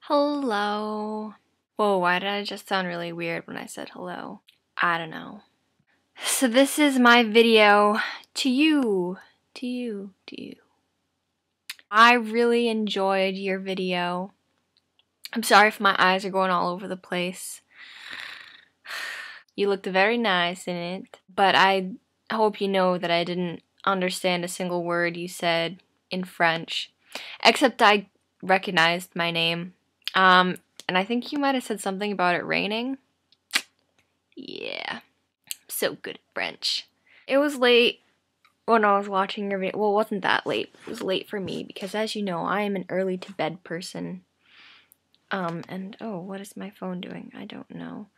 Hello. Whoa, why did I just sound really weird when I said hello? I don't know. So this is my video to you. I really enjoyed your video. I'm sorry if my eyes are going all over the place. You looked very nice in it, but I hope you know that I didn't understand a single word you said in French, except I recognized my name. And I think you might have said something about it raining. Yeah, I'm so good at French. It was late when I was watching your video. Well, it wasn't that late. It was late for me because, as you know, I am an early to bed person. And oh, what is my phone doing? I don't know.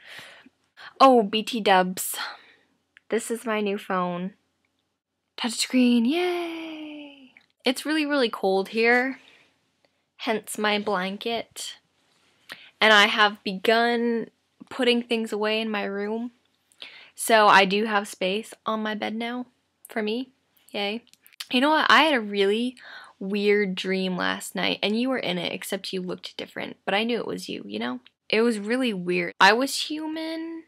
Oh, BT dubs. This is my new phone. Touchscreen, yay! It's really, really cold here, hence my blanket. And I have begun putting things away in my room. So I do have space on my bed now for me. Yay. You know what? I had a really weird dream last night, and you were in it, except you looked different. But I knew it was you, you know? It was really weird. I was human,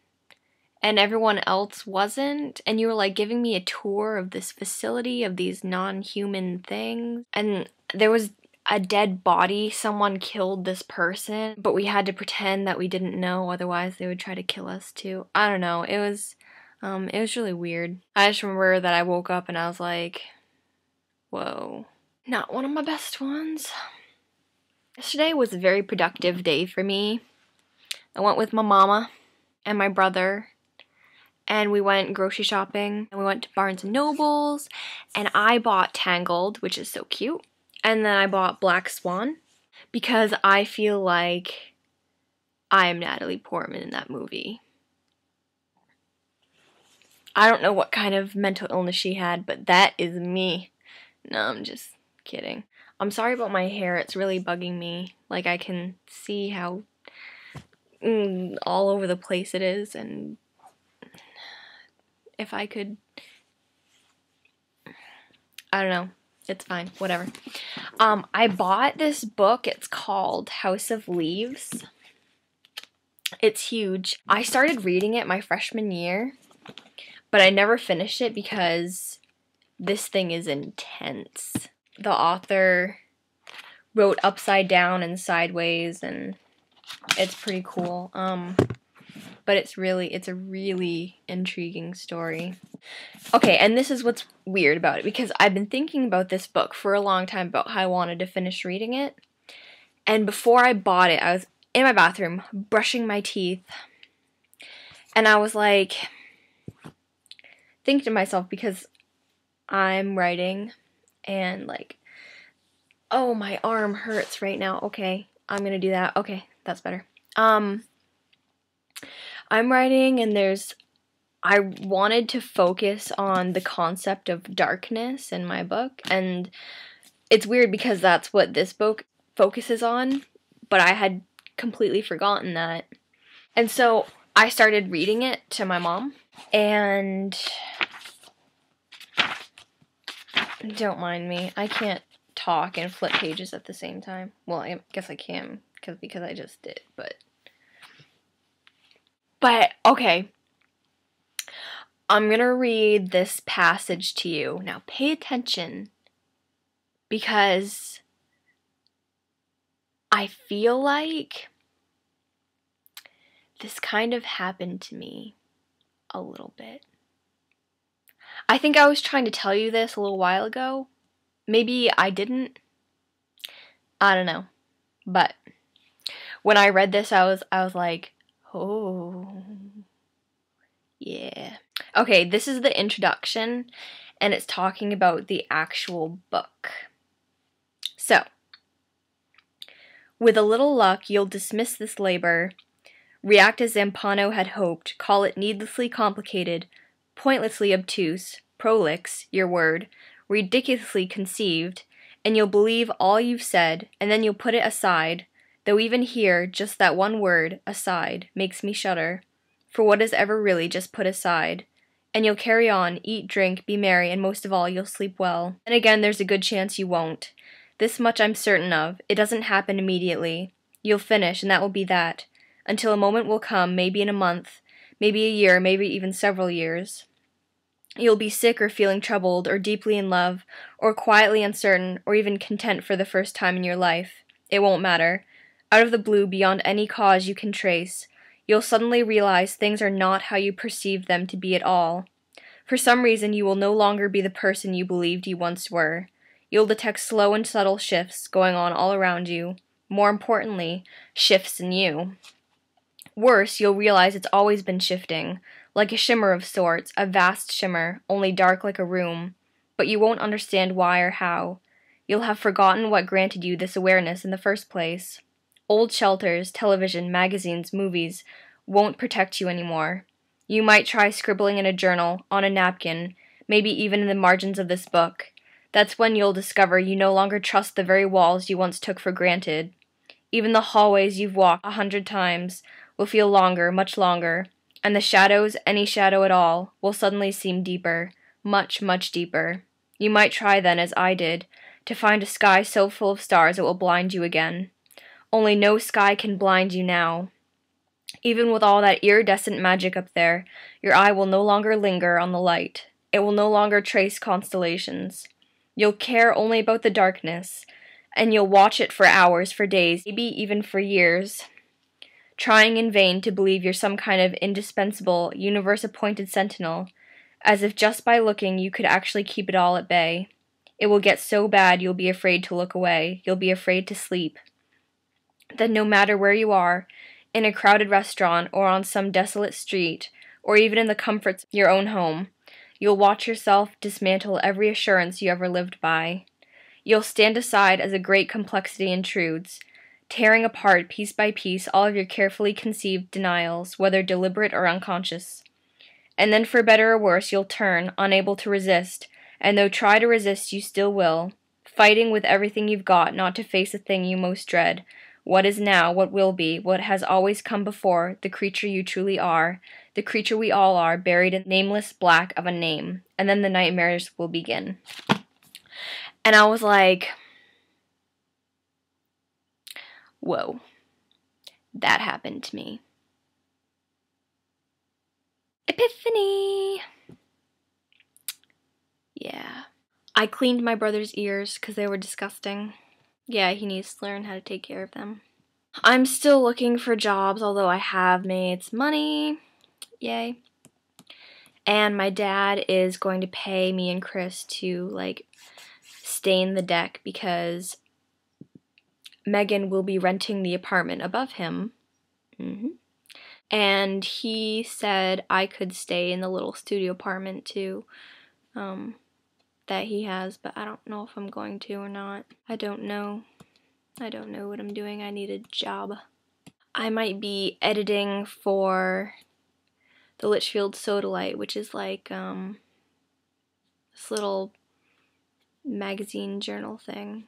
and everyone else wasn't, and you were like giving me a tour of this facility of these non-human things, and there was a dead body. Someone killed this person, but we had to pretend that we didn't know, otherwise they would try to kill us too. I don't know. It was really weird. I just remember that I woke up and I was like, whoa. Not one of my best ones. Yesterday was a very productive day for me. I went with my mama and my brother, and we went grocery shopping, and we went to Barnes & Nobles, and I bought Tangled, which is so cute. And then I bought Black Swan because I feel like I am Natalie Portman in that movie. I don't know what kind of mental illness she had, but that is me. No, I'm just kidding. I'm sorry about my hair. It's really bugging me. Like, I can see how all over the place it is, and if I could, I don't know. It's fine, whatever. I bought this book. It's called House of Leaves. It's huge. I started reading it my freshman year, but I never finished it because this thing is intense. The author wrote upside down and sideways, and it's pretty cool. But it's a really intriguing story. Okay, and this is what's weird about it, because I've been thinking about this book for a long time about how I wanted to finish reading it. And before I bought it, I was in my bathroom brushing my teeth, and I was like, thinking to myself, because I'm writing, and like, oh, my arm hurts right now. Okay, I'm gonna do that. Okay, that's better. I'm writing, and I wanted to focus on the concept of darkness in my book, and it's weird because that's what this book focuses on, but I had completely forgotten that. And so I started reading it to my mom, and don't mind me, I can't talk and flip pages at the same time. Well, I guess I can, because I just did, but okay. I'm gonna read this passage to you. Now pay attention, because I feel like this kind of happened to me a little bit. I think I was trying to tell you this a little while ago. Maybe I didn't. I don't know. But when I read this, I was like, oh, yeah. Okay, this is the introduction, and it's talking about the actual book. So, with a little luck, you'll dismiss this labor, react as Zampano had hoped, call it needlessly complicated, pointlessly obtuse, prolix, your word, ridiculously conceived, and you'll believe all you've said, and then you'll put it aside, though even here, just that one word, aside, makes me shudder, for what is ever really just put aside. And you'll carry on, eat, drink, be merry, and most of all, you'll sleep well. And again, there's a good chance you won't. This much I'm certain of. It doesn't happen immediately. You'll finish, and that will be that, until a moment will come, maybe in a month, maybe a year, maybe even several years. You'll be sick or feeling troubled, or deeply in love, or quietly uncertain, or even content for the first time in your life. It won't matter. Out of the blue, beyond any cause you can trace, you'll suddenly realize things are not how you perceived them to be at all. For some reason, you will no longer be the person you believed you once were. You'll detect slow and subtle shifts going on all around you. More importantly, shifts in you. Worse, you'll realize it's always been shifting, like a shimmer of sorts, a vast shimmer, only dark like a room. But you won't understand why or how. You'll have forgotten what granted you this awareness in the first place. Old shelters, television, magazines, movies won't protect you anymore. You might try scribbling in a journal, on a napkin, maybe even in the margins of this book. That's when you'll discover you no longer trust the very walls you once took for granted. Even the hallways you've walked 100 times will feel longer, much longer, and the shadows, any shadow at all, will suddenly seem deeper, much, much deeper. You might try then, as I did, to find a sky so full of stars it will blind you again. Only no sky can blind you now. Even with all that iridescent magic up there, your eye will no longer linger on the light. It will no longer trace constellations. You'll care only about the darkness, and you'll watch it for hours, for days, maybe even for years, trying in vain to believe you're some kind of indispensable, universe-appointed sentinel, as if just by looking you could actually keep it all at bay. It will get so bad you'll be afraid to look away. You'll be afraid to sleep. Then no matter where you are, in a crowded restaurant or on some desolate street, or even in the comforts of your own home, you'll watch yourself dismantle every assurance you ever lived by. You'll stand aside as a great complexity intrudes, tearing apart piece by piece all of your carefully conceived denials, whether deliberate or unconscious. And then for better or worse you'll turn, unable to resist, and though try to resist you still will, fighting with everything you've got not to face the thing you most dread, what is now, what will be, what has always come before, the creature you truly are, the creature we all are, buried in nameless black of a name, and then the nightmares will begin. And I was like, whoa, that happened to me. Epiphany! Yeah. I cleaned my brother's ears because they were disgusting. Yeah, he needs to learn how to take care of them. I'm still looking for jobs, although I have made some money. Yay. And my dad is going to pay me and Chris to, stain the deck because Megan will be renting the apartment above him. And he said I could stay in the little studio apartment too, that he has, but I don't know if I'm going to or not. I don't know what I'm doing. I need a job. I might be editing for the Litchfield Sodalite, which is like this little magazine journal thing.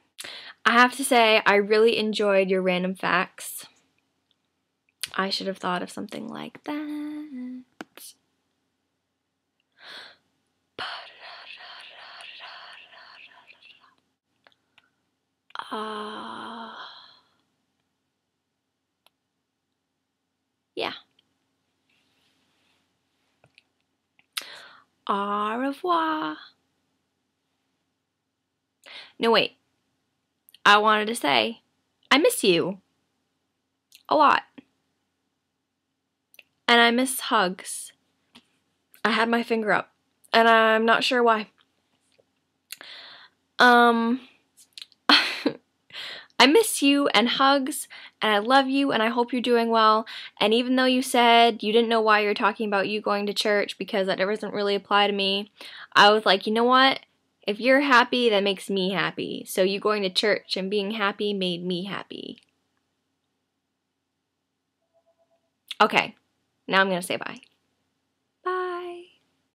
I have to say, I really enjoyed your random facts. I should have thought of something like that. Yeah. Au revoir. No, wait. I wanted to say, I miss you. A lot. And I miss hugs. I had my finger up, and I'm not sure why. I miss you and hugs, and I love you, and I hope you're doing well. And even though you said you didn't know why you're talking about you going to church because that doesn't really apply to me, I was like, you know what? If you're happy, that makes me happy. So you going to church and being happy made me happy. Okay, now I'm going to say bye.